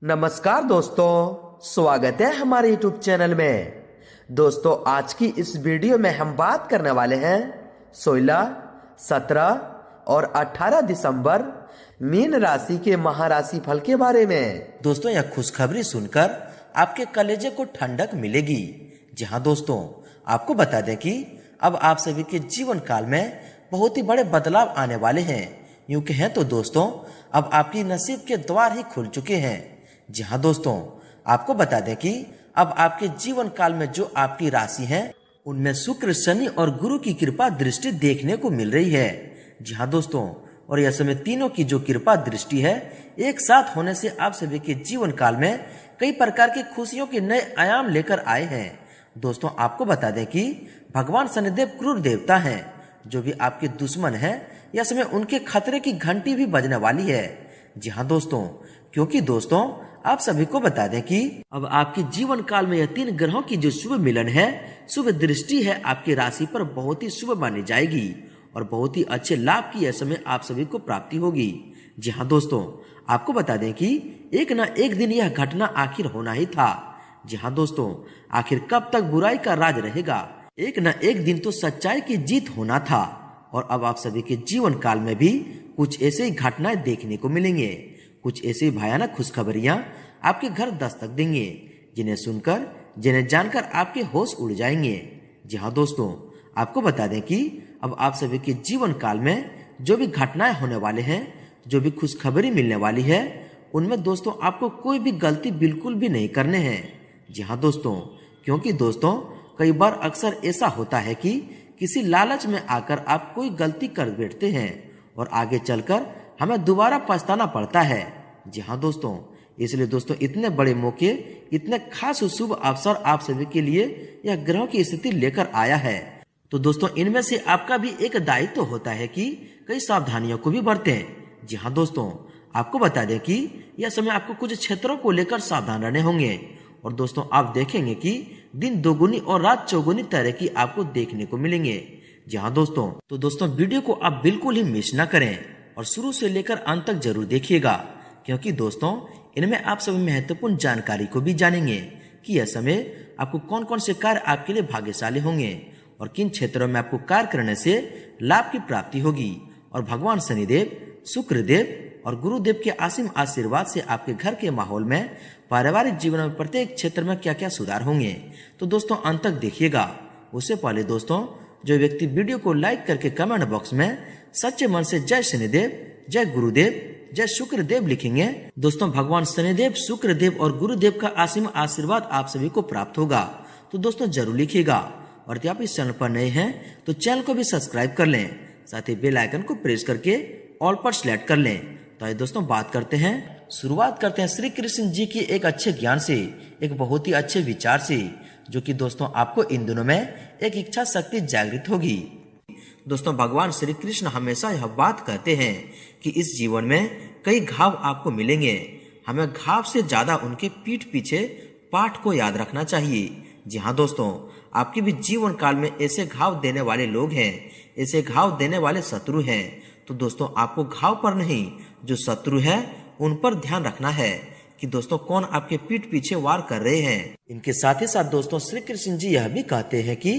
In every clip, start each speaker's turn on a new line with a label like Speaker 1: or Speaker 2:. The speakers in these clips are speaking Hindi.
Speaker 1: नमस्कार दोस्तों, स्वागत है हमारे YouTube चैनल में। दोस्तों, आज की इस वीडियो में हम बात करने वाले हैं 16, 17 और 18 दिसंबर मीन राशि के महाराशि फल के बारे में।
Speaker 2: दोस्तों, यह खुशखबरी सुनकर आपके कलेजे को ठंडक मिलेगी। जी हाँ दोस्तों, आपको बता दें कि अब आप सभी के जीवन काल में बहुत ही बड़े बदलाव आने वाले हैं। यूं कहें तो दोस्तों, अब आपकी नसीब के द्वार ही खुल चुके हैं। जी हाँ दोस्तों, आपको बता दें कि अब आपके जीवन काल में जो आपकी राशि है उनमें शुक्र, शनि और गुरु की कृपा दृष्टि देखने को मिल रही है। जी हाँ दोस्तों, और यह समय तीनों की जो कृपा दृष्टि है एक साथ होने से आप सभी के जीवन काल में कई प्रकार की खुशियों के नए आयाम लेकर आए हैं। दोस्तों, आपको बता दें कि भगवान शनिदेव क्रूर देवता हैं। जो भी आपके दुश्मन हैं, यह समय उनके खतरे की घंटी भी बजने वाली है। जी हाँ दोस्तों, क्योंकि दोस्तों आप सभी को बता दें कि अब आपके जीवन काल में यह 3 ग्रहों की जो शुभ मिलन है, शुभ दृष्टि है, आपकी राशि पर बहुत ही शुभ मानी जाएगी और बहुत ही अच्छे लाभ की यह समय आप सभी को प्राप्ति होगी। जी हाँ दोस्तों, आपको बता दें कि एक न एक दिन यह घटना आखिर होना ही था। जी हाँ दोस्तों, आखिर कब तक बुराई का राज रहेगा? एक न एक दिन तो सच्चाई की जीत होना था और अब आप सभी के जीवन काल में भी कुछ ऐसे ही घटनाएं देखने को मिलेंगे। कुछ ऐसी भयानक खुशखबरियां आपके घर दस्तक देंगे, जिन्हें सुनकर, जिन्हें जानकर आपके होश उड़ जाएंगे। जी हाँ दोस्तों, आपको बता दें कि अब आप सभी के जीवन काल में जो भी घटनाएं होने वाले हैं, जो भी खुशखबरी मिलने वाली है, उनमें दोस्तों आपको कोई भी गलती बिल्कुल भी नहीं करने हैं। जी हाँ दोस्तों, क्योंकि दोस्तों कई बार अक्सर ऐसा होता है कि किसी लालच में आकर आप कोई गलती कर बैठते हैं और आगे चलकर हमें दोबारा पछताना पड़ता है। जी हाँ दोस्तों, इसलिए दोस्तों इतने बड़े मौके, इतने खास शुभ अवसर आप सभी के लिए यह ग्रहों की स्थिति लेकर आया है। तो दोस्तों इनमें से आपका भी एक दायित्व तो होता है कि कई सावधानियों को भी बरतें। जी हाँ दोस्तों, आपको बता दें कि यह समय आपको कुछ क्षेत्रों को लेकर सावधान रहने होंगे और दोस्तों आप देखेंगे कि दिन दोगुनी और रात चौगुनी तरह की आपको देखने को मिलेंगे। जी हाँ दोस्तों, तो दोस्तों वीडियो को आप बिल्कुल ही मिस न करें और शुरू से लेकर अंत तक जरूर देखिएगा, क्योंकि दोस्तों इनमें आप सभी महत्वपूर्ण जानकारी को भी जानेंगे कि यह समय आपको कौन कौन से कार्य आपके लिए भाग्यशाली होंगे और किन क्षेत्रों में आपको कार्य करने से लाभ की प्राप्ति होगी और भगवान शनिदेव, शुक्रदेव और गुरुदेव के असीम आशीर्वाद से आपके घर के माहौल में, पारिवारिक जीवन में प्रत्येक क्षेत्र में क्या क्या सुधार होंगे। तो दोस्तों अंत तक देखिएगा। उससे पहले दोस्तों जो व्यक्ति वीडियो को लाइक करके कमेंट बॉक्स में सच्चे मन से जय शनिदेव, जय गुरुदेव, जय शुक्रदेव लिखेंगे, दोस्तों भगवान शनिदेव, शुक्रदेव और गुरुदेव का असीम आशीर्वाद आप सभी को प्राप्त होगा। तो दोस्तों जरूर लिखिएगा और यदि आप इस चैनल पर नए हैं तो चैनल को भी सब्सक्राइब कर लें, साथ ही बेल आइकन को प्रेस करके ऑल पर सिलेक्ट कर लें। तो आइए दोस्तों बात करते हैं, शुरुआत करते हैं श्री कृष्ण जी की एक अच्छे ज्ञान से, एक बहुत ही अच्छे विचार से, जो कि दोस्तों आपको इन दिनों में एक इच्छा शक्ति जागृत होगी। दोस्तों भगवान श्री कृष्ण हमेशा यह बात कहते हैं कि इस जीवन में कई घाव आपको मिलेंगे, हमें घाव से ज्यादा उनके पीठ पीछे पाठ को याद रखना चाहिए। जी हाँ दोस्तों, आपके भी जीवन काल में ऐसे घाव देने वाले लोग हैं, ऐसे घाव देने वाले शत्रु हैं। तो दोस्तों आपको घाव पर नहीं, जो शत्रु है उन पर ध्यान रखना है कि दोस्तों कौन आपके पीठ पीछे वार कर रहे हैं। इनके साथ ही साथ दोस्तों श्री कृष्ण जी यह भी कहते हैं कि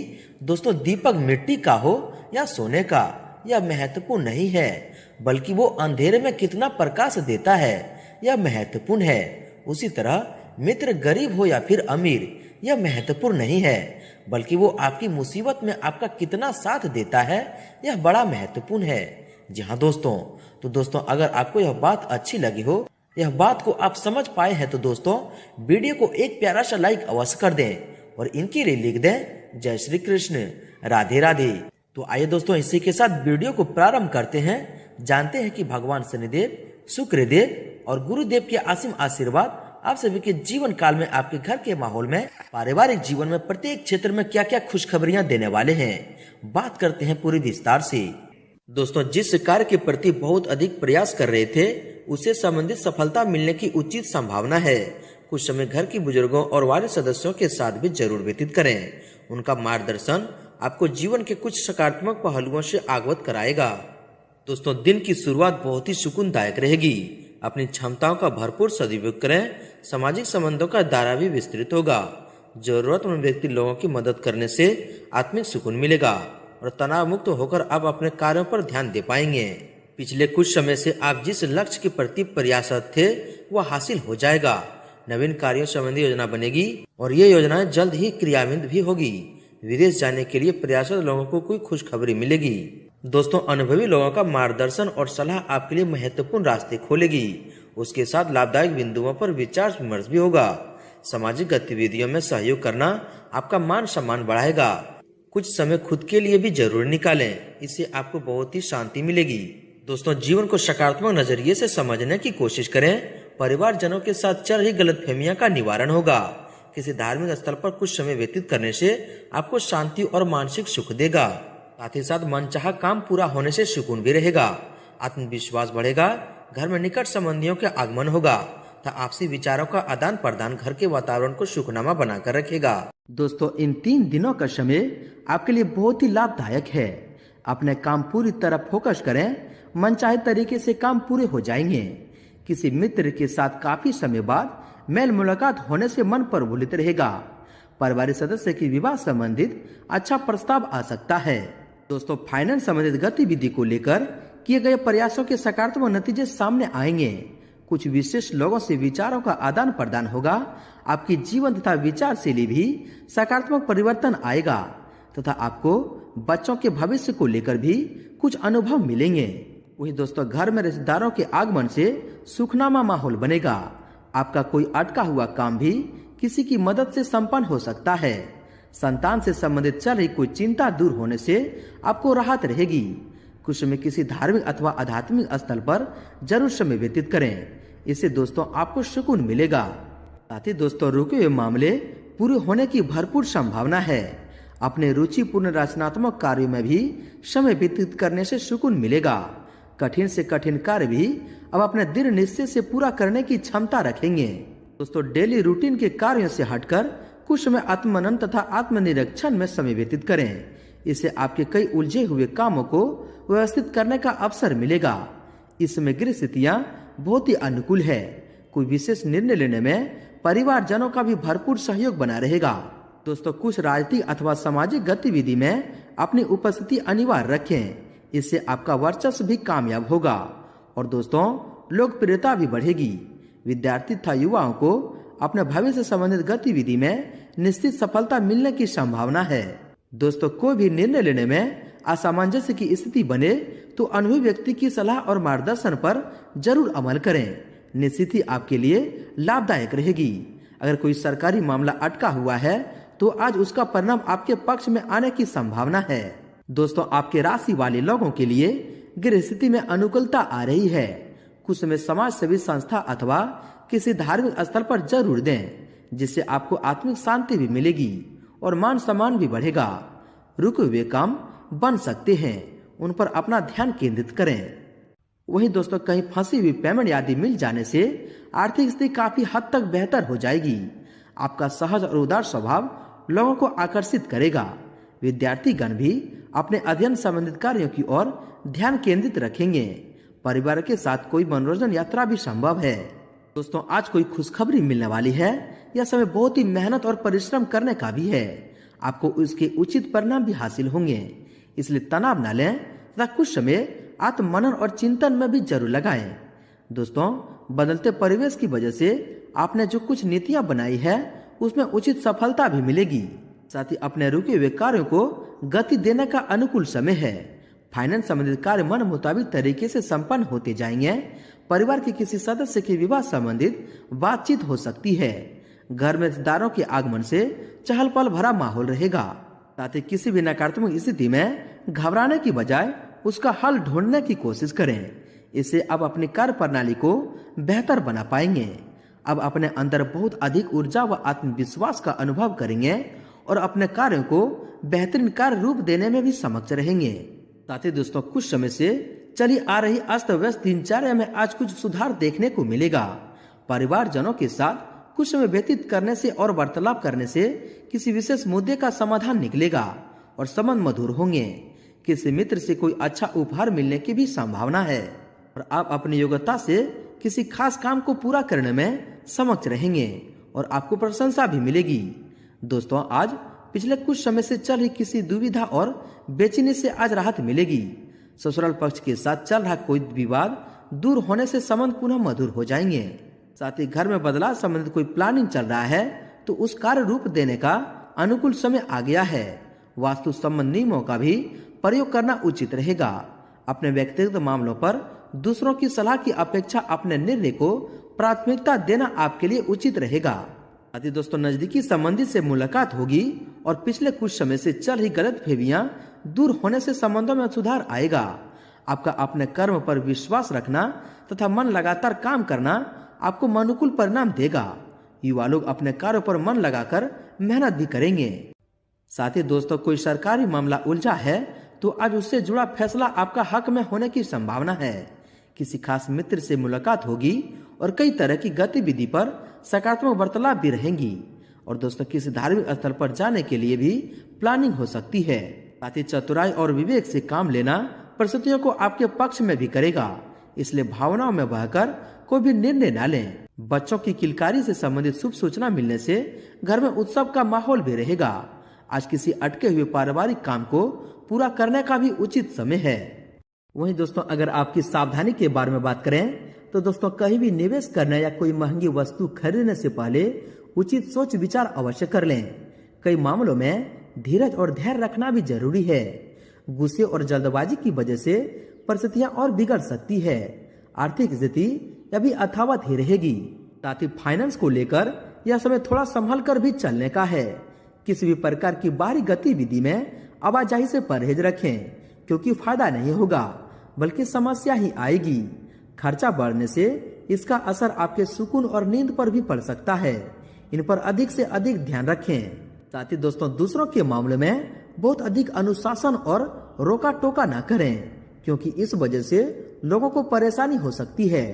Speaker 2: दोस्तों दीपक मिट्टी का हो या सोने का, यह महत्वपूर्ण नहीं है, बल्कि वो अंधेरे में कितना प्रकाश देता है यह महत्वपूर्ण है। उसी तरह मित्र गरीब हो या फिर अमीर, यह महत्वपूर्ण नहीं है, बल्कि वो आपकी मुसीबत में आपका कितना साथ देता है यह बड़ा महत्वपूर्ण है। जी हाँ दोस्तों, तो दोस्तों अगर आपको यह बात अच्छी लगी हो, यह बात को आप समझ पाए हैं, तो दोस्तों वीडियो को एक प्यारा सा लाइक अवश्य कर दें और इनके लिए लिख दें जय श्री कृष्ण, राधे राधे। तो आइए दोस्तों इसी के साथ वीडियो को प्रारंभ करते हैं। जानते हैं कि भगवान शनिदेव, शुक्रदेव और गुरुदेव के असीम आशीर्वाद आप सभी के जीवन काल में आपके घर के माहौल में, पारिवारिक जीवन में, प्रत्येक क्षेत्र में क्या क्या खुशखबरियां देने वाले हैं। बात करते हैं पूरी विस्तार से। दोस्तों जिस कार्य के प्रति बहुत अधिक प्रयास कर रहे थे, उससे संबंधित सफलता मिलने की उचित संभावना है। कुछ समय घर के बुजुर्गों और वाले सदस्यों के साथ भी जरूर व्यतीत करें, उनका मार्गदर्शन आपको जीवन के कुछ सकारात्मक पहलुओं से अवगत कराएगा। दोस्तों दिन की शुरुआत बहुत ही सुकूनदायक रहेगी। अपनी क्षमताओं का भरपूर सदुपयोग करें, सामाजिक संबंधों का दायरा भी विस्तृत होगा। जरूरतमंद व्यक्ति लोगों की मदद करने से आत्मिक सुकून मिलेगा और तनाव मुक्त होकर आप अपने कार्यों पर ध्यान दे पाएंगे। पिछले कुछ समय से आप जिस लक्ष्य के प्रति प्रयासरत थे वह हासिल हो जाएगा। नवीन कार्यों संबंधी योजना बनेगी और ये योजनाएं जल्द ही क्रियान्वित भी होगी। विदेश जाने के लिए प्रयासरत लोगों को कोई खुशखबरी मिलेगी। दोस्तों, अनुभवी लोगों का मार्गदर्शन और सलाह आपके लिए महत्वपूर्ण रास्ते खोलेगी। उसके साथ लाभदायक बिंदुओं पर विचार विमर्श भी होगा। सामाजिक गतिविधियों में सहयोग करना आपका मान सम्मान बढ़ाएगा। कुछ समय खुद के लिए भी जरूर निकालें, इससे आपको बहुत ही शांति मिलेगी। दोस्तों, जीवन को सकारात्मक नजरिए से समझने की कोशिश करें। परिवारजनों के साथ चल रही गलतफहमियां का निवारण होगा। किसी धार्मिक स्थल पर कुछ समय व्यतीत करने से आपको शांति और मानसिक सुख देगा। साथ ही साथ मनचाहा काम पूरा होने से सुकून भी रहेगा। आत्मविश्वास बढ़ेगा। घर में निकट संबंधियों के आगमन होगा तथा आपसी विचारों का आदान प्रदान घर के वातावरण को सुखनामा बनाकर रखेगा।
Speaker 1: दोस्तों, इन 3 दिनों का समय आपके लिए बहुत ही लाभदायक है। अपने काम पूरी तरह फोकस करें, मनचाहे तरीके से काम पूरे हो जाएंगे। किसी मित्र के साथ काफी समय बाद मेल मुलाकात होने से मन प्रफुल्लित रहेगा। पारिवारिक सदस्य की विवाह संबंधित अच्छा प्रस्ताव आ सकता है। दोस्तों, फाइनेंस संबंधित गतिविधि को लेकर किए गए प्रयासों के सकारात्मक नतीजे सामने आएंगे। कुछ विशेष लोगों से विचारों का आदान प्रदान होगा। आपकी जीवन तथा विचार शैली भी सकारात्मक परिवर्तन आएगा तथा आपको बच्चों के भविष्य को लेकर भी कुछ अनुभव मिलेंगे। वही दोस्तों, घर में रिश्तेदारों के आगमन से सुखनामा माहौल बनेगा। आपका कोई अटका हुआ काम भी किसी की मदद से संपन्न हो सकता है। संतान से संबंधित चल रही कोई चिंता दूर होने से आपको राहत रहेगी। कुछ समय किसी धार्मिक अथवा आध्यात्मिक स्थल पर जरूर समय व्यतीत करें, इससे दोस्तों आपको सुकून मिलेगा। साथ ही दोस्तों, रुके हुए मामले पूरे होने की भरपूर संभावना है। अपने रुचिपूर्ण रचनात्मक कार्यों में भी समय व्यतीत करने से सुकून मिलेगा। कठिन से कठिन कार्य भी अब अपने दृढ़ निश्चय से पूरा करने की क्षमता रखेंगे। दोस्तों, डेली रूटीन के कार्यों से हटकर कुछ समय आत्ममनन तथा आत्मनिरीक्षण में समय व्यतीत करें। इससे आपके कई उलझे हुए कामों को व्यवस्थित करने का अवसर मिलेगा। इस समय गृह स्थितियां बहुत ही अनुकूल है। कोई विशेष निर्णय लेने में परिवारजनों का भी भरपूर सहयोग बना रहेगा। दोस्तों, कुछ राजनीतिक अथवा सामाजिक गतिविधि में अपनी उपस्थिति अनिवार्य रखें, इससे आपका वर्चस्व भी कामयाब होगा और दोस्तों लोकप्रियता भी बढ़ेगी। विद्यार्थी तथा युवाओं को अपने भविष्य से संबंधित गतिविधि में निश्चित सफलता मिलने की संभावना है। दोस्तों, कोई भी निर्णय लेने में असामंजस्य की स्थिति बने तो अनुभवी व्यक्ति की सलाह और मार्गदर्शन पर जरूर अमल करें। निश्चित ही आपके लिए लाभदायक रहेगी। अगर कोई सरकारी मामला अटका हुआ है तो आज उसका परिणाम आपके पक्ष में आने की संभावना है। दोस्तों, आपके राशि वाले लोगों के लिए गृह स्थिति में अनुकूलता आ रही है। कुछ समय समाज सेवी संस्था अथवा किसी धार्मिक स्थल पर जरूर दें, जिससे आपको आत्मिक शांति भी मिलेगी और मान सम्मान भी बढ़ेगा। रुके हुए काम बन सकते हैं, उन पर अपना ध्यान केंद्रित करें। वहीं दोस्तों, कहीं फंसी हुई पेमेंट आदि मिल जाने से आर्थिक स्थिति काफी हद तक बेहतर हो जाएगी। आपका सहज और उदार स्वभाव लोगों को आकर्षित करेगा। विद्यार्थीगण भी अपने अध्ययन संबंधित कार्यों की ओर ध्यान केंद्रित रखेंगे। परिवार के साथ कोई मनोरंजन यात्रा भी संभव है। दोस्तों, आज कोई खुशखबरी मिलने वाली है। यह समय बहुत ही मेहनत और परिश्रम करने का भी है। आपको उसके उचित परिणाम भी हासिल होंगे, इसलिए तनाव न लें तथा कुछ समय आत्ममनन और चिंतन में भी जरूर लगाएं। दोस्तों, बदलते परिवेश की वजह से आपने जो कुछ नीतियां बनाई है उसमें उचित सफलता भी मिलेगी। साथ ही अपने रुके हुए कार्यों को गति देने का अनुकूल समय है। फाइनेंस संबंधित कार्य मन मुताबिक तरीके से संपन्न होते जाएंगे। परिवार के किसी सदस्य के विवाह संबंधित बातचीत हो सकती है। घर में रिश्तेदारों के आगमन से चहल पहल भरा माहौल रहेगा। साथ ही किसी भी नकारात्मक स्थिति में घबराने की बजाय उसका हल ढूंढने की कोशिश करें। इससे अब अपनी कार्य प्रणाली को बेहतर बना पाएंगे। अब अपने अंदर बहुत अधिक ऊर्जा व आत्मविश्वास का अनुभव करेंगे और अपने कार्यों को बेहतरीन कार्य रूप देने में भी समक्ष रहेंगे। साथ ही दोस्तों, कुछ समय से चली आ रही अस्त व्यस्त दिनचर्या में आज कुछ सुधार देखने को मिलेगा। परिवारजनों के साथ कुछ समय व्यतीत करने से और वार्तालाप करने से किसी विशेष मुद्दे का समाधान निकलेगा और संबंध मधुर होंगे। किसी मित्र से कोई अच्छा उपहार मिलने की भी संभावना है और आप अपनी योग्यता से किसी खास काम को पूरा करने में समक्ष रहेंगे और आपको प्रशंसा भी मिलेगी। दोस्तों, आज पिछले कुछ समय से चल रही किसी दुविधा और बेचैनी से आज राहत मिलेगी। ससुराल पक्ष के साथ चल रहा कोई विवाद दूर होने से संबंध पुनः मधुर हो जाएंगे। साथ ही घर में बदलाव संबंधित कोई प्लानिंग चल रहा है तो उस कार्य रूप देने का अनुकूल समय आ गया है। वास्तु संबंध नियमों का भी प्रयोग करना उचित रहेगा। अपने व्यक्तिगत मामलों पर दूसरों की सलाह की अपेक्षा अपने निर्णय को प्राथमिकता देना आपके लिए उचित रहेगा। साथ ही दोस्तों, नजदीकी संबंधी से मुलाकात होगी और पिछले कुछ समय से चल रही गलतफहमियां दूर होने से संबंधों में सुधार आएगा। आपका अपने कर्म पर विश्वास रखना तथा मन लगातार काम करना आपको अनुकूल परिणाम देगा। युवा लोग अपने कार्यों पर मन लगाकर मेहनत भी करेंगे। साथ ही दोस्तों, कोई सरकारी मामला उलझा है तो आज उससे जुड़ा फैसला आपका हक में होने की संभावना है। किसी खास मित्र से मुलाकात होगी और कई तरह की गतिविधि पर सकारात्मक वार्तालाप भी रहेंगी। और दोस्तों, किसी धार्मिक स्थल पर जाने के लिए भी प्लानिंग हो सकती है। साथ ही चतुराई और विवेक से काम लेना परिस्थितियों को आपके पक्ष में भी करेगा, इसलिए भावनाओं में बहकर कोई भी निर्णय न लें। बच्चों की किलकारी से संबंधित शुभ सूचना मिलने से घर में उत्सव का माहौल भी रहेगा। आज किसी अटके हुए पारिवारिक काम को पूरा करने का भी उचित समय है। वहीं दोस्तों, अगर आपकी सावधानी के बारे में बात करें तो दोस्तों, कहीं भी निवेश करने या कोई महंगी वस्तु खरीदने से पहले उचित सोच विचार अवश्य कर लें। कई मामलों में धीरज और धैर्य रखना भी जरूरी है। गुस्से और जल्दबाजी की वजह से परिस्थितियां और बिगड़ सकती है। आर्थिक स्थिति अभी यथावत ही रहेगी। साथ ही फाइनेंस को लेकर यह समय थोड़ा संभल कर भी चलने का है। किसी भी प्रकार की बाहरी गतिविधि में आवाजाही से परहेज रखें, क्योंकि फायदा नहीं होगा बल्कि समस्या ही आएगी। खर्चा बढ़ने से इसका असर आपके सुकून और नींद पर भी पड़ सकता है। इन पर अधिक से अधिक ध्यान रखें। साथ ही दोस्तों, दूसरों के मामले में बहुत अधिक अनुशासन और रोका टोका न करें, क्योंकि इस वजह से लोगों को परेशानी हो सकती है।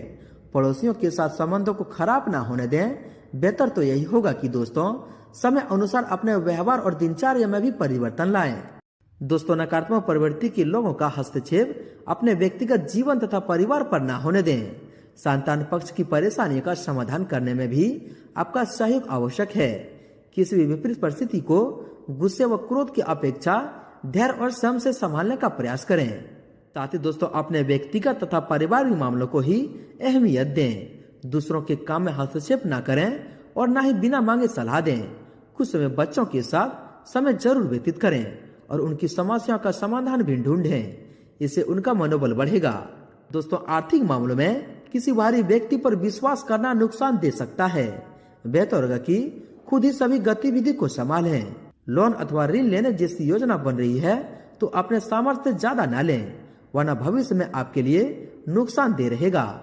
Speaker 1: पड़ोसियों के साथ संबंधों को खराब ना होने दें। बेहतर तो यही होगा कि दोस्तों, समय अनुसार अपने व्यवहार और दिनचर्या में भी परिवर्तन लाएं। दोस्तों, नकारात्मक प्रवृत्ति के लोगों का हस्तक्षेप अपने व्यक्तिगत जीवन तथा परिवार पर न होने दें। संतान पक्ष की परेशानियों का समाधान करने में भी आपका सहयोग आवश्यक है। किसी भी विपरीत परिस्थिति को गुस्से व क्रोध की अपेक्षा धैर्य और संयम से संभालने का प्रयास करें। साथ ही दोस्तों, अपने व्यक्तिगत तथा पारिवारिक मामलों को ही अहमियत दें। दूसरों के काम में हस्तक्षेप न करें और न ही बिना मांगे सलाह दें। कुछ समय बच्चों के साथ समय जरूर व्यतीत करें और उनकी समस्याओं का समाधान भी ढूंढें। इससे उनका मनोबल बढ़ेगा। दोस्तों, आर्थिक मामलों में किसी बाहरी व्यक्ति पर विश्वास करना नुकसान दे सकता है। बेहतर होगा कि खुद ही सभी गतिविधि को संभालें। लोन अथवा ऋण लेने जैसी योजना बन रही है तो अपने सामर्थ्य से ज्यादा न लें, वरना भविष्य में आपके लिए नुकसानदेह रहेगा।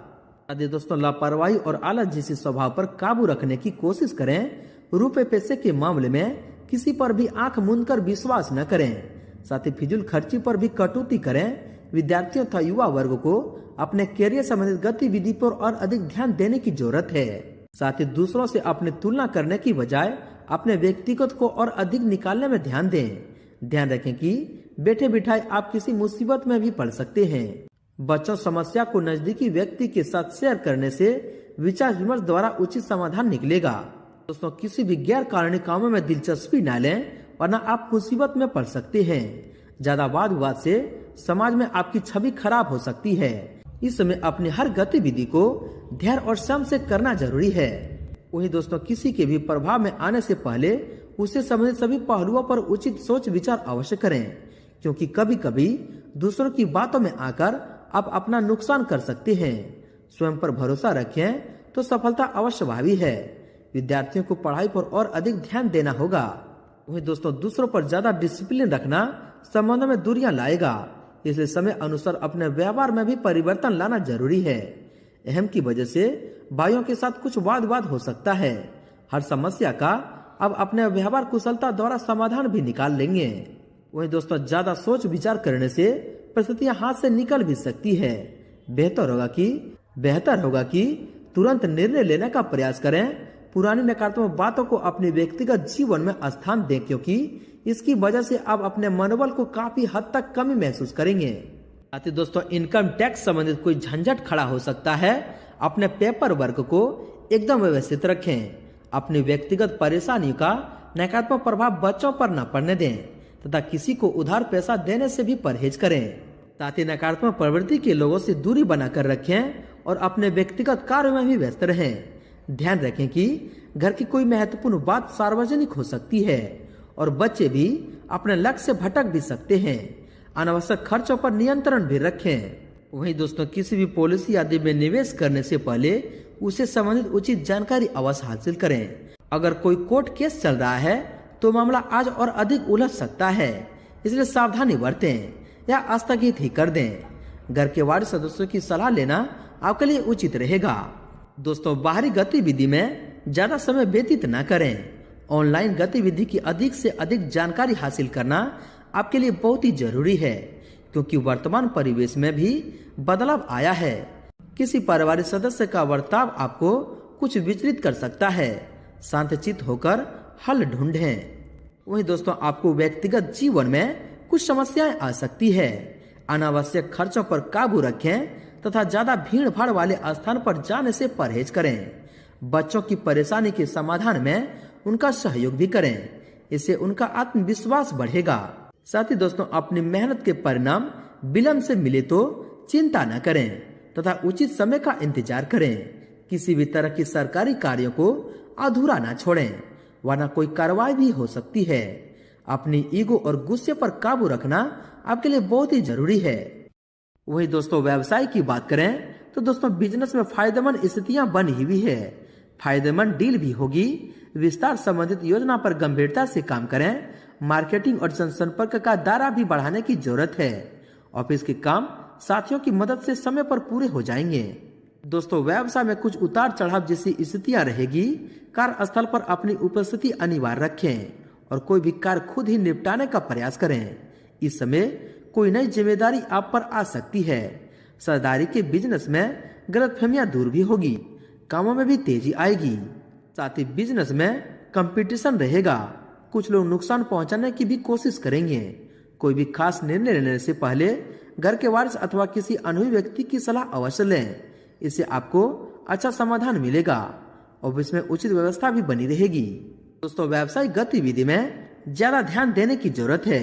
Speaker 1: यदि दोस्तों, लापरवाही और आलस जैसी स्वभाव पर काबू रखने की कोशिश करें। रुपए पैसे के मामले में किसी पर भी आंख मूंद कर विश्वास न करें। साथ ही फिजूल खर्ची पर भी कटौती करें। विद्यार्थियों तथा युवा वर्ग को अपने कैरियर संबंधित गतिविधि पर और अधिक ध्यान देने की जरूरत है। साथ ही दूसरों से अपनी तुलना करने की बजाय अपने व्यक्तिगत को और अधिक निकालने में ध्यान दें। ध्यान रखें कि बैठे बिठाए आप किसी मुसीबत में भी पड़ सकते हैं। बच्चों, समस्या को नजदीकी व्यक्ति के साथ शेयर करने से विचार विमर्श द्वारा उचित समाधान निकलेगा। दोस्तों, किसी भी गैर कानूनी कामों में दिलचस्पी न लें, वरना आप मुसीबत में पड़ सकते हैं। ज्यादा वाद विवाद से समाज में आपकी छवि खराब हो सकती है। इस समय अपनी हर गतिविधि को धैर्य और संयम से करना जरूरी है। वहीं दोस्तों, किसी के भी प्रभाव में आने से पहले उससे संबंधित सभी पहलुओं पर उचित सोच विचार अवश्य करें, क्योंकि कभी कभी दूसरों की बातों में आकर आप अपना नुकसान कर सकते हैं। स्वयं पर भरोसा रखें तो सफलता अवश्य भावी है। विद्यार्थियों को पढ़ाई पर और अधिक ध्यान देना होगा। वहीं दोस्तों, दूसरों पर ज्यादा डिसिप्लिन रखना संबंधों में दूरियां लाएगा, इसलिए समय अनुसार अपने व्यवहार में भी परिवर्तन लाना जरूरी है। अहम की वजह से भाइयों के साथ कुछ वाद विवाद हो सकता है। हर समस्या का अब अपने व्यवहार कुशलता द्वारा समाधान भी निकाल लेंगे। वहीं दोस्तों, ज्यादा सोच विचार करने से परिस्थितियां हाथ से निकल भी सकती है। बेहतर होगा कि तुरंत निर्णय लेने का प्रयास करें। पुरानी नकारात्मक बातों को अपने व्यक्तिगत जीवन में स्थान दें, क्योंकि इसकी वजह से आप अपने मनोबल को काफी हद तक कमी महसूस करेंगे। साथ ही दोस्तों, इनकम टैक्स संबंधित कोई झंझट खड़ा हो सकता है। अपने पेपर वर्क को एकदम व्यवस्थित रखें। अपनी व्यक्तिगत परेशानियों का नकारात्मक प्रभाव बच्चों पर न पड़ने दें तथा किसी को उधार पैसा देने से भी परहेज करें। साथ ही नकारात्मक प्रवृत्ति के लोगों से दूरी बनाकर रखें और अपने व्यक्तिगत कार्य में भी व्यस्त रहें। ध्यान रखें कि घर की कोई महत्वपूर्ण बात सार्वजनिक हो सकती है और बच्चे भी अपने लक्ष्य से भटक भी सकते हैं। अनावश्यक खर्चों पर नियंत्रण भी रखें। वहीं दोस्तों, किसी भी पॉलिसी आदि में निवेश करने से पहले उसे संबंधित उचित जानकारी अवश्य हासिल करें। अगर कोई कोर्ट केस चल रहा है तो मामला आज और अधिक उलझ सकता है, इसलिए सावधानी बरतें या स्थगित ही कर दें। घर के वार्ड सदस्यों की सलाह लेना आपके लिए उचित रहेगा। दोस्तों, बाहरी गतिविधि में ज्यादा समय व्यतीत न करें। ऑनलाइन गतिविधि की अधिक से अधिक जानकारी हासिल करना आपके लिए बहुत ही जरूरी है, क्योंकि वर्तमान परिवेश में भी बदलाव आया है। किसी पारिवारिक सदस्य का बर्ताव आपको कुछ विचलित कर सकता है। शांतचित्त होकर हल ढूंढें। वहीं दोस्तों, आपको व्यक्तिगत जीवन में कुछ समस्याएं आ सकती है। अनावश्यक खर्चों पर काबू रखें तथा ज्यादा भीड़ भाड़ वाले स्थान पर जाने से परहेज करें। बच्चों की परेशानी के समाधान में उनका सहयोग भी करें, इससे उनका आत्मविश्वास बढ़ेगा। साथ ही दोस्तों, अपनी मेहनत के परिणाम विलंब से मिले तो चिंता न करें तथा उचित समय का इंतजार करें। किसी भी तरह की सरकारी कार्यों को अधूरा न छोड़ें, वरना कोई कार्रवाई भी हो सकती है। अपनी ईगो और गुस्से पर काबू रखना आपके लिए बहुत ही जरूरी है। वही दोस्तों, व्यवसाय की बात करें तो दोस्तों, बिजनेस में फायदेमंद स्थितियां बनी हुई है। फायदेमंद डील भी होगी। विस्तार संबंधित योजना पर गंभीरता से काम करें। मार्केटिंग और जनसंपर्क का दायरा भी बढ़ाने की जरूरत है। ऑफिस के काम साथियों की मदद से समय पर पूरे हो जाएंगे। दोस्तों, व्यवसाय में कुछ उतार चढ़ाव जैसी स्थितियां रहेगी। कार्यस्थल पर अपनी उपस्थिति अनिवार्य रखें और कोई भी कार्य खुद ही निपटाने का प्रयास करें। इस समय कोई नई जिम्मेदारी आप पर आ सकती है। सरदारी के बिजनेस में गलतफहमियां दूर भी होगी। कामों में भी तेजी आएगी। साथ ही बिजनेस में कंपटीशन रहेगा। कुछ लोग नुकसान पहुंचाने की भी कोशिश करेंगे। कोई भी खास निर्णय लेने से पहले घर के वारिस अथवा किसी अनुभवी व्यक्ति की सलाह अवश्य लें। इससे आपको अच्छा समाधान मिलेगा और इसमें उचित व्यवस्था भी बनी रहेगी। दोस्तों, व्यावसायिक गतिविधि में ज्यादा ध्यान देने की जरूरत है,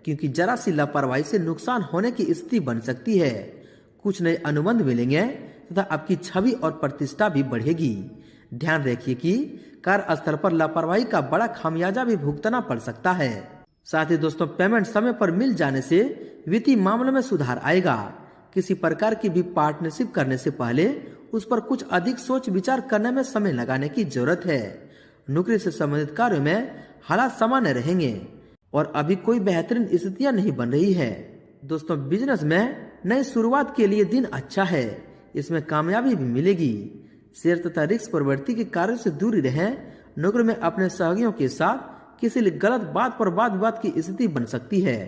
Speaker 1: क्योंकि जरा सी लापरवाही से नुकसान होने की स्थिति बन सकती है। कुछ नए अनुबंध मिलेंगे तथा आपकी छवि और प्रतिष्ठा भी बढ़ेगी। ध्यान रखिए कि कार्यस्थल पर लापरवाही का बड़ा खामियाजा भी भुगतना पड़ सकता है। साथ ही दोस्तों, पेमेंट समय पर मिल जाने से वित्तीय मामलों में सुधार आएगा। किसी प्रकार की भी पार्टनरशिप करने से पहले उस पर कुछ अधिक सोच विचार करने में समय लगाने की जरूरत है। नौकरी से संबंधित कार्यों में हालात सामान्य रहेंगे और अभी कोई बेहतरीन स्थितियां नहीं बन रही है। दोस्तों, बिजनेस में नई शुरुआत के लिए दिन अच्छा है। इसमें कामयाबी भी मिलेगी। शेयर तथा रिस्क प्रवृत्ति के कार्यों से दूरी रहें। नौकरी में अपने सहयोगियों के साथ किसी गलत बात पर वाद विवाद की स्थिति बन सकती है।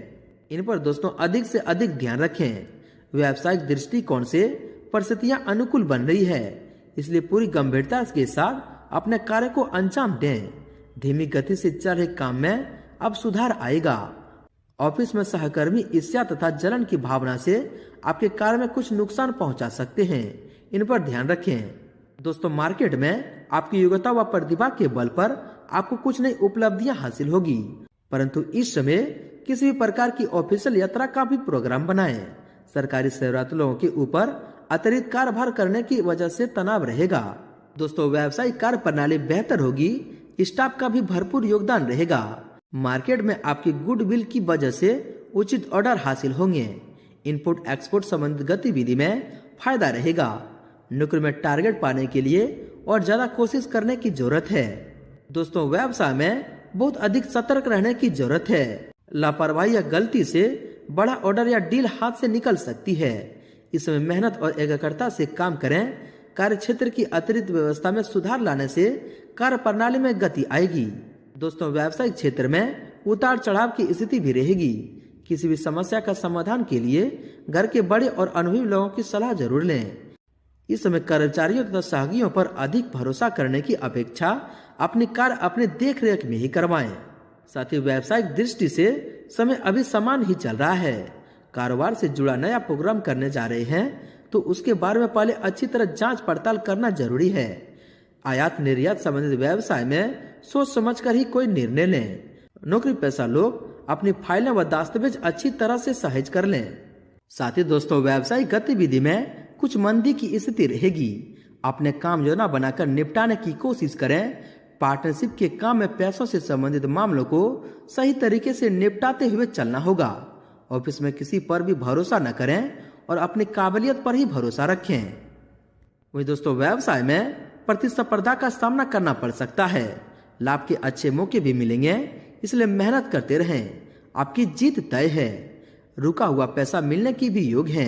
Speaker 1: इन पर दोस्तों अधिक से अधिक ध्यान रखें। व्यावसायिक दृष्टिकोण से परिस्थितियां अनुकूल बन रही है, इसलिए पूरी गंभीरता के साथ अपने कार्य को अंजाम दें। धीमी गति से चल रहे काम में अब सुधार आएगा। ऑफिस में सहकर्मी ईर्ष्या तथा जलन की भावना से आपके कार्य में कुछ नुकसान पहुंचा सकते हैं। इन पर ध्यान रखें। दोस्तों, मार्केट में आपकी योग्यता व प्रतिभा के बल पर आपको कुछ नई उपलब्धियां हासिल होगी, परंतु इस समय किसी भी प्रकार की ऑफिशियल यात्रा का भी प्रोग्राम बनाएं। सरकारी सेवारत लोगों के ऊपर अतिरिक्त कार्यभार करने की वजह से तनाव रहेगा। दोस्तों, व्यावसायिक कार्य प्रणाली बेहतर होगी। स्टाफ का भी भरपूर योगदान रहेगा। मार्केट में आपकी गुडविल की वजह से उचित ऑर्डर हासिल होंगे। इनपुट एक्सपोर्ट संबंधित गतिविधि में फायदा रहेगा। नौकरी में टारगेट पाने के लिए और ज्यादा कोशिश करने की जरूरत है। दोस्तों, व्यवसाय में बहुत अधिक सतर्क रहने की जरूरत है। लापरवाही या गलती से बड़ा ऑर्डर या डील हाथ से निकल सकती है। इसमें मेहनत और एकाग्रता से काम करें। कार्य क्षेत्र की अतिरिक्त व्यवस्था में सुधार लाने से कार्य प्रणाली में गति आएगी। दोस्तों, व्यावसायिक क्षेत्र में उतार चढ़ाव की स्थिति भी रहेगी। किसी भी समस्या का समाधान के लिए घर के बड़े और अनुभवी लोगों की सलाह जरूर लें। इस समय कर्मचारियों तथा सहयोगियों पर अधिक भरोसा करने की अपेक्षा अपनी कार्य अपने देख रेख में ही करवाएं। साथ ही व्यावसायिक दृष्टि से समय अभी समान ही चल रहा है। कारोबार से जुड़ा नया प्रोग्राम करने जा रहे हैं तो उसके बारे में पहले अच्छी तरह जांच पड़ताल करना जरूरी है। आयात निर्यात संबंधित व्यवसाय में सोच समझकर ही कोई निर्णय लें। नौकरी पेशा लोग अपनी फाइलें व दस्तावेज अच्छी तरह से सहेज कर लें। साथ ही दोस्तों, व्यावसायिक गतिविधि में कुछ मंदी की स्थिति रहेगी। अपने काम योजना बनाकर निपटाने की कोशिश करें। पार्टनरशिप के काम में पैसों से संबंधित मामलों को सही तरीके से निपटाते हुए चलना होगा। ऑफिस में किसी पर भी भरोसा न करें और अपनी काबिलियत पर ही भरोसा रखें। वही दोस्तों, व्यवसाय में प्रतिस्पर्धा का सामना करना पड़ सकता है। लाभ के अच्छे मौके भी मिलेंगे, इसलिए मेहनत करते रहें। आपकी जीत तय है। रुका हुआ पैसा मिलने की भी योग है,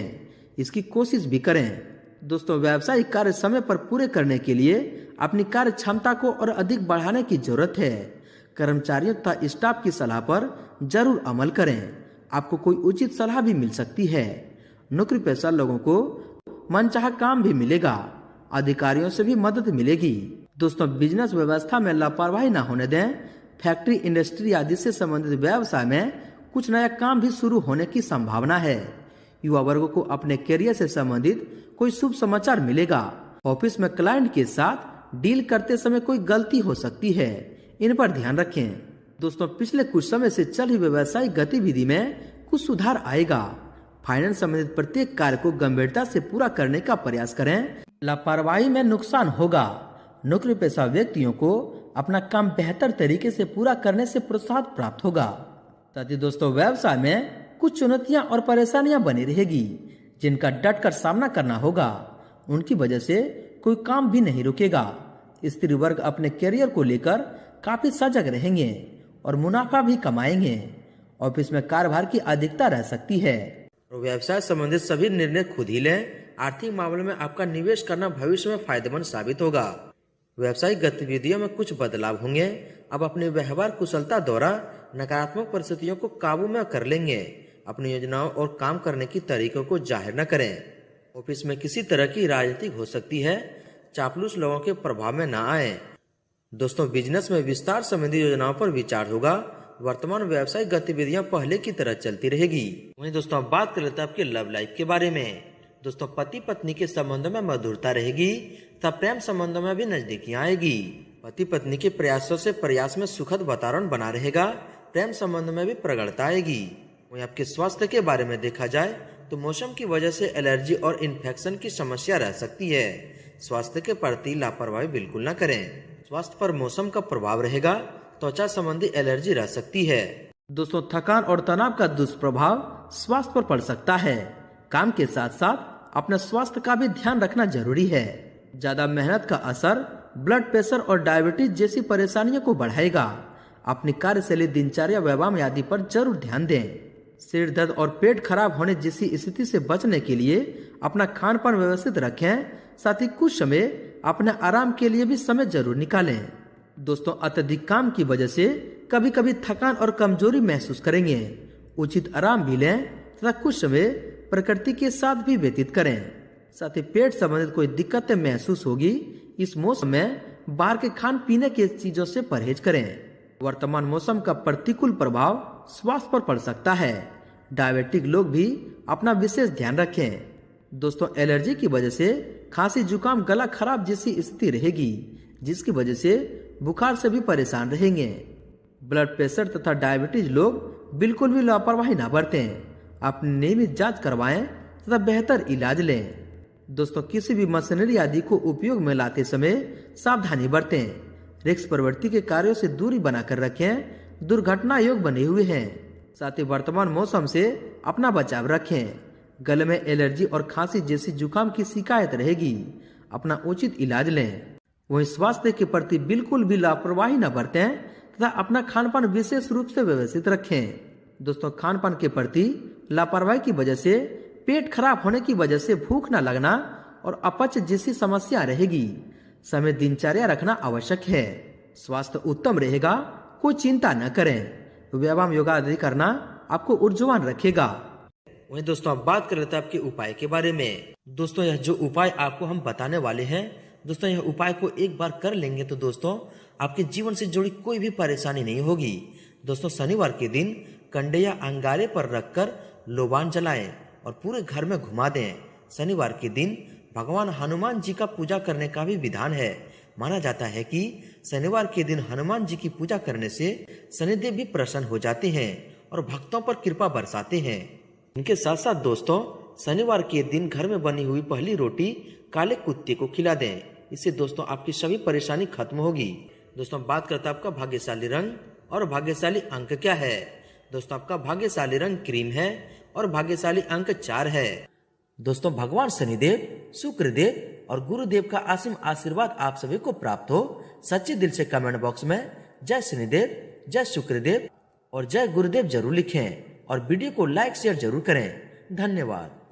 Speaker 1: इसकी कोशिश भी करें। दोस्तों, व्यावसायिक कार्य समय पर पूरे करने के लिए अपनी कार्य क्षमता को और अधिक बढ़ाने की जरूरत है। कर्मचारियों तथा स्टाफ की सलाह पर जरूर अमल करें। आपको कोई उचित सलाह भी मिल सकती है। नौकरी पेशा लोगों को मनचाहा काम भी मिलेगा। अधिकारियों से भी मदद मिलेगी। दोस्तों, बिजनेस व्यवस्था में लापरवाही न होने दें। फैक्ट्री, इंडस्ट्री आदि से संबंधित व्यवसाय में कुछ नया काम भी शुरू होने की संभावना है। युवा वर्ग को अपने करियर से संबंधित कोई शुभ समाचार मिलेगा। ऑफिस में क्लाइंट के साथ डील करते समय कोई गलती हो सकती है, इन पर ध्यान रखें। दोस्तों, पिछले कुछ समय से चल रही व्यवसायिक गतिविधि में कुछ सुधार आएगा। फाइनेंस संबंधित प्रत्येक कार्य को गंभीरता से पूरा करने का प्रयास करें। लापरवाही में नुकसान होगा। नौकरी पेशा व्यक्तियों को अपना काम बेहतर तरीके से पूरा करने से प्रोत्साहन प्राप्त होगा। साथ ही दोस्तों, व्यवसाय में कुछ चुनौतियां और परेशानियां बनी रहेगी, जिनका डट कर सामना करना होगा। उनकी वजह से कोई काम भी नहीं रुकेगा। स्त्री वर्ग अपने करियर को लेकर काफी सजग रहेंगे और मुनाफा भी कमाएंगे। ऑफिस में कार्यभार की अधिकता रह सकती है।
Speaker 2: व्यवसाय संबंधित सभी निर्णय खुद ही लें। आर्थिक मामलों में आपका निवेश करना भविष्य में फायदेमंद साबित होगा। व्यवसायिक गतिविधियों में कुछ बदलाव होंगे। अब अपनी व्यवहार कुशलता द्वारा नकारात्मक परिस्थितियों को काबू में कर लेंगे। अपनी योजनाओं और काम करने की तरीकों को जाहिर न करें। ऑफिस में किसी तरह की राजनीति हो सकती है। चापलूस लोगों के प्रभाव में न आए। दोस्तों, बिजनेस में विस्तार संबंधी योजनाओं पर विचार होगा। वर्तमान व्यावसायिक गतिविधियां पहले की तरह चलती रहेगी। वहीं दोस्तों, अब बात कर लेते हैं आपके लव लाइफ के बारे में। दोस्तों, पति पत्नी के संबंधों में मधुरता रहेगी तथा प्रेम संबंधों में भी नजदीकियां आएगी। पति पत्नी के प्रयासों से प्रयास में सुखद वातावरण बना रहेगा। प्रेम संबंध में भी प्रगाढ़ता आएगी। वहीं आपके स्वास्थ्य के बारे में देखा जाए तो मौसम की वजह से एलर्जी और इन्फेक्शन की समस्या रह सकती है। स्वास्थ्य के प्रति लापरवाही बिल्कुल न करें। स्वास्थ्य पर मौसम का प्रभाव रहेगा। त्वचा संबंधी एलर्जी रह सकती है।
Speaker 1: दोस्तों, थकान और तनाव का दुष्प्रभाव स्वास्थ्य पर पड़ सकता है। काम के साथ साथ अपने स्वास्थ्य का भी ध्यान रखना जरूरी है। ज्यादा मेहनत का असर ब्लड प्रेशर और डायबिटीज जैसी परेशानियों को बढ़ाएगा। अपनी कार्यशैली, दिनचर्या, व्यायाम आदि पर जरूर ध्यान दें। सिर दर्द और पेट खराब होने जैसी स्थिति से बचने के लिए अपना खान पान व्यवस्थित रखें। साथ ही कुछ समय अपने आराम के लिए भी समय जरूर निकालें। दोस्तों, अत्यधिक काम की वजह से कभी कभी थकान और कमजोरी महसूस करेंगे। उचित आराम भी लें तथा कुछ समय प्रकृति के साथ भी व्यतीत करें। साथ ही पेट संबंधित कोई दिक्कतें महसूस होगी, इस मौसम में बाहर के खान पीने की चीजों से परहेज करें। वर्तमान मौसम का प्रतिकूल प्रभाव स्वास्थ्य पर पड़ सकता है। डायबिटिक लोग भी अपना विशेष ध्यान रखें। दोस्तों, एलर्जी की वजह से खांसी, जुकाम, गला खराब जैसी स्थिति रहेगी, जिसकी वजह से बुखार से भी परेशान रहेंगे। ब्लड प्रेशर तथा डायबिटीज लोग बिल्कुल भी लापरवाही न बरतें। अपनी नियमित जांच करवाएं तथा बेहतर इलाज लें। दोस्तों, किसी भी मशीनरी आदि को उपयोग में लाते समय सावधानी बरतें। रिस्क प्रवृत्ति के कार्यों से दूरी बनाकर रखें। दुर्घटना योग बने हुए हैं। साथ ही वर्तमान मौसम से अपना बचाव रखें। गले में एलर्जी और खांसी जैसी जुकाम की शिकायत रहेगी, अपना उचित इलाज लें। वहीं स्वास्थ्य के प्रति बिल्कुल भी लापरवाही न बरतें तथा अपना खान पान विशेष रूप से व्यवस्थित रखें। दोस्तों, खान पान के प्रति लापरवाही की वजह से पेट खराब होने की वजह से भूख न लगना और अपच जैसी समस्या रहेगी। समय दिनचर्या रखना आवश्यक है। स्वास्थ्य उत्तम रहेगा, कोई चिंता न करें। व्यायाम, योगा आदि करना आपको ऊर्जावान रखेगा।
Speaker 2: वहीं दोस्तों, अब बात कर लेते हैं आपके उपाय के बारे में। दोस्तों, यह जो उपाय आपको हम बताने वाले हैं, दोस्तों यह उपाय को एक बार कर लेंगे तो दोस्तों आपके जीवन से जुड़ी कोई भी परेशानी नहीं होगी। दोस्तों, शनिवार के दिन कंडे या अंगारे पर रखकर लोबान जलाएं और पूरे घर में घुमा दें। शनिवार के दिन भगवान हनुमान जी का पूजा करने का भी विधान है। माना जाता है कि शनिवार के दिन हनुमान जी की पूजा करने से शनिदेव भी प्रसन्न हो जाते हैं और भक्तों पर कृपा बरसाते हैं। इनके साथ साथ दोस्तों, शनिवार के दिन घर में बनी हुई पहली रोटी काले कुत्ते को खिला दें। इससे दोस्तों आपकी सभी परेशानी खत्म होगी। दोस्तों बात करते हैं आपका भाग्यशाली रंग और भाग्यशाली अंक क्या है। दोस्तों आपका भाग्यशाली रंग क्रीम है और भाग्यशाली अंक 4 है। दोस्तों भगवान शनिदेव, शुक्रदेव और गुरुदेव का असीम आशीर्वाद आप सभी को प्राप्त हो। सच्चे दिल से कमेंट बॉक्स में जय शनिदेव, जय शुक्रदेव और जय गुरुदेव जरूर लिखें और वीडियो को लाइक शेयर जरूर करें। धन्यवाद।